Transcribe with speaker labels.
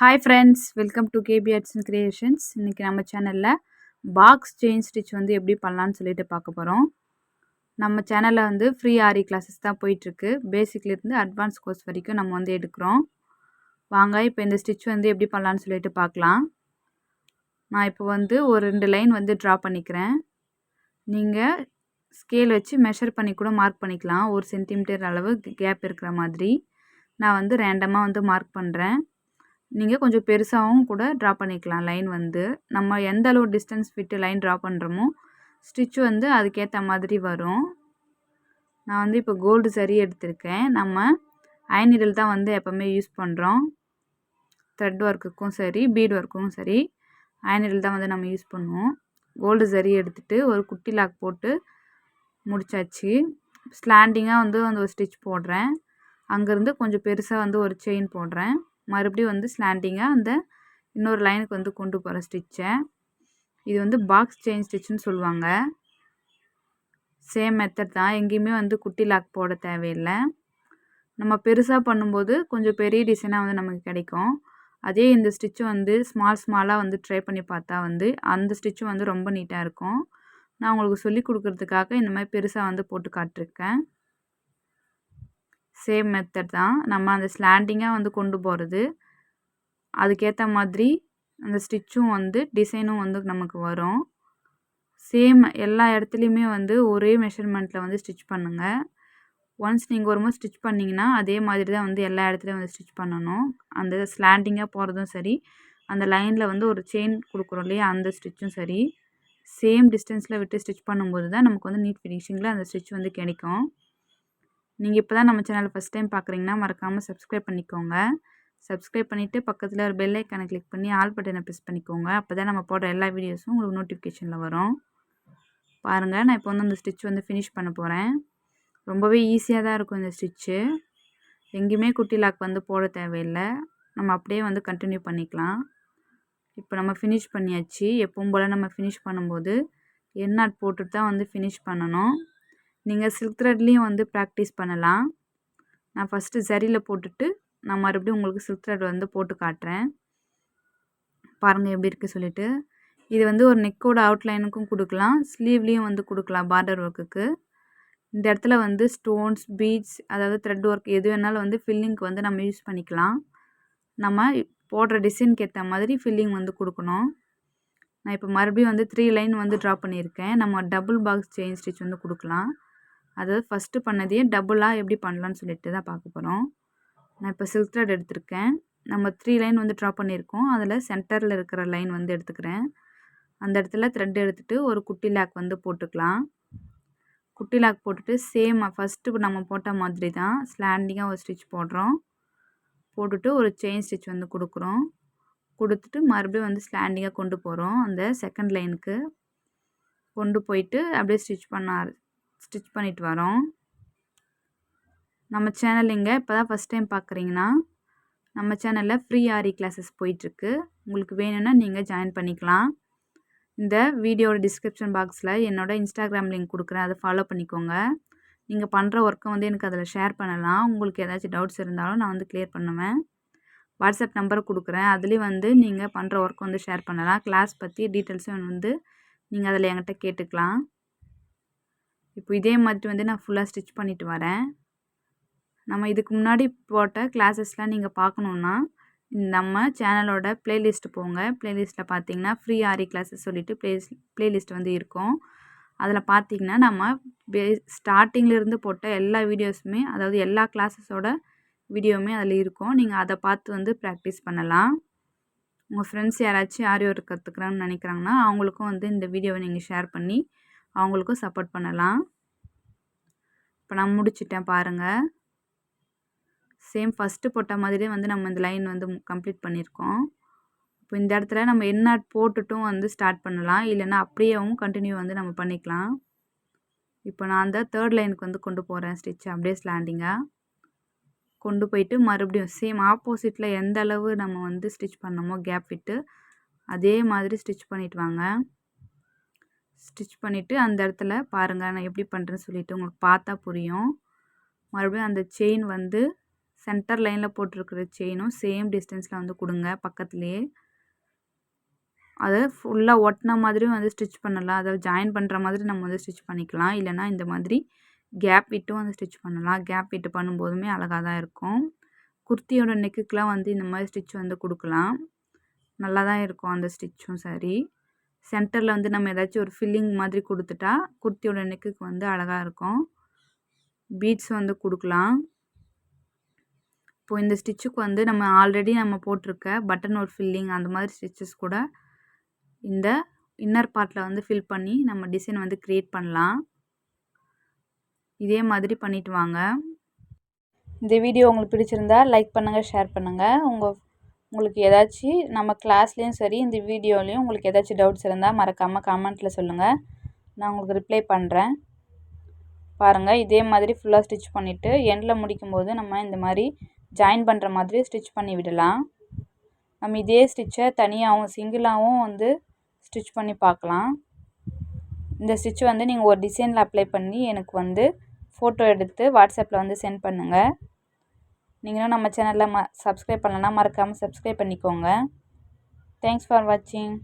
Speaker 1: Hi friends, welcome to KP arts and creations. இன்றைக்கி நம்ம சேனலில் பாக்ஸ் செயின் ஸ்டிச் வந்து எப்படி பண்ணலான்னு சொல்லிட்டு பார்க்க போகிறோம். நம்ம சேனலில் வந்து ஃப்ரீ ஆரி கிளாஸஸ் தான் போயிட்டுருக்கு. பேசிக்லேருந்து அட்வான்ஸ் கோர்ஸ் வரைக்கும் நம்ம வந்து எடுக்கிறோம். வாங்க இப்போ இந்த ஸ்டிச் வந்து எப்படி பண்ணலான்னு சொல்லிட்டு பார்க்கலாம். நான் இப்போ வந்து ஒரு 2 லைன் வந்து ட்ரா பண்ணிக்கிறேன். நீங்கள் ஸ்கேல் வச்சு மெஷர் பண்ணி கூட மார்க் பண்ணிக்கலாம். 1 சென்டிமீட்டர் அளவு கேப் இருக்கிற மாதிரி. நான் வந்து ரேண்டமாக வந்து மார்க் பண்ணுறேன். நீங்கள் கொஞ்சம் பெருசாகவும் கூட ட்ரா பண்ணிக்கலாம். லைன் வந்து நம்ம எந்த அளவு டிஸ்டன்ஸ் விட்டு லைன் ட்ரா பண்ணுறோமோ ஸ்டிச் வந்து அதுக்கேற்ற மாதிரி வரும். நான் வந்து இப்போ கோல்டு சரி எடுத்திருக்கேன். நம்ம அயன் நீடில் தான் வந்து எப்போவுமே யூஸ் பண்ணுறோம். த்ரெட் ஒர்க்குக்கும் சரி, பீட் ஒர்க்குக்கும் சரி அயன் நீடில் தான் வந்து நம்ம யூஸ் பண்ணுவோம். கோல்டு சரி எடுத்துகிட்டு ஒரு குட்டி லாக் போட்டு முடிச்சாச்சு. ஸ்லாண்டிங்காக வந்து அந்த ஒரு ஸ்டிச் போடுறேன். அங்கேருந்து கொஞ்சம் பெருசாக வந்து ஒரு செயின் போடுறேன். மறுபடியும் வந்து ஸ்லாண்டிங்காக அந்த இன்னொரு லைனுக்கு வந்து கொண்டு போகிற ஸ்டிச்சை. இது வந்து பாக்ஸ் செயின் ஸ்டிச்சுன்னு சொல்லுவாங்க. சேம் மெத்தட் தான். எங்கேயுமே வந்து குட்டி லாக் போட தேவையில்லை. நம்ம பெருசாக பண்ணும்போது கொஞ்சம் பெரிய டிசைனாக வந்து நமக்கு கிடைக்கும். அதே இந்த ஸ்டிச்சு வந்து ஸ்மாலாக வந்து ட்ரை பண்ணி பார்த்தா வந்து அந்த ஸ்டிச்சும் வந்து ரொம்ப நீட்டாக இருக்கும். நான் உங்களுக்கு சொல்லி கொடுக்குறதுக்காக இந்த மாதிரி பெருசாக வந்து போட்டு காட்டிருக்கேன். சேம் மெத்தட் தான். நம்ம அந்த ஸ்லாண்டிங்காக வந்து கொண்டு போகிறது. அதுக்கேற்ற மாதிரி அந்த ஸ்டிச்சும் வந்து டிசைனும் வந்து நமக்கு வரும். சேம் எல்லா இடத்துலையுமே வந்து ஒரே மெஷர்மெண்ட்டில் வந்து ஸ்டிச் பண்ணுங்கள். ஒன்ஸ் நீங்கள் ஒரு முறை ஸ்டிச் பண்ணிங்கன்னா அதே மாதிரி தான் வந்து எல்லா இடத்துலையும் வந்து ஸ்டிச் பண்ணணும். அந்த ஸ்லாண்டிங்காக போகிறதும் சரி, அந்த லைனில் வந்து ஒரு செயின் கொடுக்குறோம் இல்லையா, அந்த ஸ்டிச்சும் சரி, சேம் டிஸ்டன்ஸில் விட்டு ஸ்டிச் பண்ணும்போது தான் நமக்கு வந்து நீட் ஃபினிஷிங்கில் அந்த ஸ்டிச் வந்து கிடைக்கும். நீங்கள் இப்போ தான் நம்ம சேனலை ஃபஸ்ட் டைம் பார்க்குறீங்கன்னா மறக்காமல் சப்ஸ்கிரைப் பண்ணிக்கோங்க. சப்ஸ்கிரைப் பண்ணிவிட்டு பக்கத்தில் ஒரு பெல் ஐக்கானை கிளிக் பண்ணி ஆல் பட்டனை ப்ரெஸ் பண்ணிக்கோங்க. அப்போ தான் நம்ம போடுற எல்லா வீடியோஸும் உங்களுக்கு நோட்டிஃபிகேஷனில் வரும். பாருங்கள், நான் இப்போ வந்து அந்த ஸ்டிச் வந்து ஃபினிஷ் பண்ண போகிறேன். ரொம்பவே ஈஸியாக தான் இருக்கும் இந்த ஸ்டிச்சு. எங்கேயுமே குட்டி லாக் வந்து போட தேவையில்லை. நம்ம அப்படியே வந்து கண்டினியூ பண்ணிக்கலாம். இப்போ நம்ம ஃபினிஷ் பண்ணியாச்சு. எப்பவும் போல் நம்ம ஃபினிஷ் பண்ணும்போது என் நாட் போட்டுட்டு தான் வந்து ஃபினிஷ் பண்ணணும். நீங்கள் சில்க் த்ரெட்லேயும் வந்து ப்ராக்டிஸ் பண்ணலாம். நான் ஃபஸ்ட்டு சரியில் போட்டுட்டு நான் மறுபடியும் உங்களுக்கு சில்க் த்ரெட் வந்து போட்டு காட்டுறேன். பாருங்கள் எப்படி இருக்குது சொல்லிவிட்டு. இது வந்து ஒரு நெக்கோட அவுட்லைனுக்கும் கொடுக்கலாம், ஸ்லீவ்லேயும் வந்து கொடுக்கலாம் பார்டர் ஒர்க்குக்கு. இந்த இடத்துல வந்து ஸ்டோன்ஸ், பீட்ஸ், அதாவது த்ரெட் ஒர்க் எது வேணாலும் வந்து ஃபில்லிங்க்கு வந்து நம்ம யூஸ் பண்ணிக்கலாம். நம்ம போடுற டிசைனுக்கு ஏற்ற மாதிரி ஃபில்லிங் வந்து கொடுக்கணும். நான் இப்போ மறுபடியும் வந்து 3 லைன் வந்து ட்ரா பண்ணியிருக்கேன். நம்ம டபுள் பாக்ஸ் செயின் ஸ்டிச் வந்து கொடுக்கலாம். அதாவது ஃபஸ்ட்டு பண்ணதையே டபுளாக எப்படி பண்ணலான்னு சொல்லிட்டு தான் பார்க்க போகிறோம். நான் இப்போ சில்க் த்ரெட் எடுத்திருக்கேன். நம்ம 3 லைன் வந்து ட்ரா பண்ணியிருக்கோம். அதில் சென்டரில் இருக்கிற லைன் வந்து எடுத்துக்கிறேன். அந்த இடத்துல த்ரெட் எடுத்துகிட்டு ஒரு குட்டி லாக் வந்து போட்டுக்கலாம். குட்டி லாக் போட்டுட்டு சேம் ஃபஸ்ட்டு நம்ம போட்ட மாதிரி தான் ஸ்லாண்டிங்காக ஒரு ஸ்டிச் போடுறோம். போட்டுட்டு ஒரு செயின் ஸ்டிச் வந்து கொடுக்குறோம். கொடுத்துட்டு மறுபடியும் வந்து ஸ்லாண்டிங்காக கொண்டு போகிறோம். அந்த செகண்ட் லைனுக்கு கொண்டு போயிட்டு அப்படியே ஸ்டிச் பண்ணிட்டு வரோம். நம்ம சேனல் இங்கே இப்போ தான் ஃபஸ்ட் டைம் பார்க்குறீங்கன்னா நம்ம சேனலில் ஃப்ரீ ஆரி கிளாஸஸ் போயிட்டுருக்கு. உங்களுக்கு வேணும்னா நீங்கள் ஜாயின் பண்ணிக்கலாம். இந்த வீடியோட டிஸ்கிரிப்ஷன் பாக்ஸில் என்னோடய இன்ஸ்டாகிராம் லிங்க் கொடுக்குறேன், அதை ஃபாலோ பண்ணிக்கோங்க. நீங்கள் பண்ணுற ஒர்க்கை வந்து எனக்கு அதில் ஷேர் பண்ணலாம். உங்களுக்கு ஏதாச்சும் டவுட்ஸ் இருந்தாலும் நான் வந்து கிளியர் பண்ணுவேன். வாட்ஸ்அப் நம்பரை கொடுக்குறேன், அதுலேயும் வந்து நீங்கள் பண்ணுற ஒர்க் வந்து ஷேர் பண்ணலாம். கிளாஸ் பற்றி டீட்டெயில்ஸும் வந்து நீங்கள் அதில் என்கிட்ட கேட்டுக்கலாம். இப்போ இதே மாதிரி வந்து நான் ஃபுல்லாக ஸ்டிச் பண்ணிவிட்டு வரேன். நம்ம இதுக்கு முன்னாடி போட்ட கிளாஸஸ்லாம் நீங்கள் பார்க்கணுன்னா நம்ம சேனலோட ப்ளேலிஸ்ட்டு போங்க. ப்ளேலிஸ்ட்டில் பார்த்தீங்கன்னா ஃப்ரீ ஆரி கிளாஸஸ் சொல்லிட்டு ப்ளேலிஸ்ட் வந்து இருக்கும். அதில் பார்த்தீங்கன்னா நம்ம ஸ்டார்டிங்லேருந்து போட்ட எல்லா வீடியோஸுமே, அதாவது எல்லா கிளாஸஸோட வீடியோவுமே அதில் இருக்கும். நீங்கள் அதை பார்த்து வந்து ப்ராக்டிஸ் பண்ணலாம். உங்கள் ஃப்ரெண்ட்ஸ் யாராச்சும் ஆரி ஒர்க் கற்றுக்குறாங்கன்னு நினைக்கிறாங்கன்னா அவங்களுக்கும் வந்து இந்த வீடியோவை நீங்கள் ஷேர் பண்ணி அவங்களுக்கும் சப்போர்ட் பண்ணலாம். இப்போ நான் முடிச்சிட்டேன் பாருங்கள். சேம் ஃபஸ்ட்டு போட்ட மாதிரியே வந்து நம்ம இந்த லைன் வந்து கம்ப்ளீட் பண்ணியிருக்கோம். இப்போ இந்த இடத்துல நம்ம என் நாட் போட்டுட்டும் வந்து ஸ்டார்ட் பண்ணலாம், இல்லைன்னா அப்படியேவும் கண்டினியூ வந்து நம்ம பண்ணிக்கலாம். இப்போ நான் அந்த 3rd லைனுக்கு வந்து கொண்டு போகிறேன் ஸ்டிச் அப்படியே ஸ்லாண்டிங்காக கொண்டு போயிட்டு மறுபடியும் சேம் ஆப்போசிட்டில் எந்த அளவு நம்ம வந்து ஸ்டிச் பண்ணோமோ கேப் விட்டு அதே மாதிரி ஸ்டிச் பண்ணிட்டு வாங்க. ஸ்டிச் பண்ணிவிட்டு அந்த இடத்துல பாருங்கள் நான் எப்படி பண்ணுறேன்னு சொல்லிவிட்டு உங்களுக்கு பார்த்தா புரியும். மறுபடியும் அந்த செயின் வந்து சென்டர் லைனில் போட்டிருக்கிற செயினும் சேம் டிஸ்டன்ஸில் வந்து கொடுங்க பக்கத்துலேயே. அதை ஃபுல்லாக ஒட்டின மாதிரியும் வந்து ஸ்டிச் பண்ணலாம். அதாவது ஜாயின் பண்ணுற மாதிரி நம்ம வந்து ஸ்டிச் பண்ணிக்கலாம். இல்லைனா இந்த மாதிரி கேப் விட்டும் வந்து ஸ்டிச் பண்ணலாம். கேப் விட்டு பண்ணும்போதுமே அழகாக தான் இருக்கும். குர்த்தியோட நெக்குக்கெலாம் வந்து இந்த மாதிரி ஸ்டிச் வந்து கொடுக்கலாம். நல்லா தான் இருக்கும் அந்த ஸ்டிச்சும். சரி, சென்டரில் வந்து நம்ம ஏதாச்சும் ஒரு ஃபில்லிங் மாதிரி கொடுத்துட்டா குர்த்தியோட நெக்குக்கு வந்து அழகாக இருக்கும். பீட்ஸ் வந்து கொடுக்கலாம். இப்போது இந்த ஸ்டிச்சுக்கு வந்து நம்ம ஆல்ரெடி நம்ம போட்டிருக்க பட்டன் ஒரு ஃபில்லிங் அந்த மாதிரி ஸ்டிச்சஸ் கூட இந்த இன்னர் பார்ட்டில் வந்து ஃபில் பண்ணி நம்ம டிசைன் வந்து க்ரியேட் பண்ணலாம். இதே மாதிரி பண்ணிட்டு வாங்க. இந்த வீடியோ உங்களுக்கு பிடிச்சிருந்தா லைக் பண்ணுங்கள், ஷேர் பண்ணுங்கள். உங்களுக்கு ஏதாச்சும் நம்ம கிளாஸ்லேயும் சரி இந்த வீடியோலையும் உங்களுக்கு ஏதாச்சும் டவுட்ஸ் இருந்தால் மறக்காமல் கமெண்ட்டில் சொல்லுங்கள். நான் உங்களுக்கு ரிப்ளை பண்ணுறேன். பாருங்கள், இதே மாதிரி ஃபுல்லாக ஸ்டிச் பண்ணிவிட்டு எண்டில் முடிக்கும்போது நம்ம இந்த மாதிரி ஜாயின் பண்ணுற மாதிரி ஸ்டிச் பண்ணி விடலாம். நம்ம இதே ஸ்டிச்சை தனியாகவும் சிங்கிளாகவும் வந்து ஸ்டிச் பண்ணி பார்க்கலாம். இந்த ஸ்டிச் வந்து நீங்கள் ஒரு டிசைனில் அப்ளை பண்ணி எனக்கு வந்து ஃபோட்டோ எடுத்து வாட்ஸ்அப்பில் வந்து சென்ட் பண்ணுங்கள். நீங்களும் நம்ம சேனலில் சப்ஸ்கிரைப் பண்ணலன்னா மறக்காமல் சப்ஸ்கிரைப் பண்ணிக்கோங்க. தேங்க்ஸ் ஃபார் வாட்சிங்.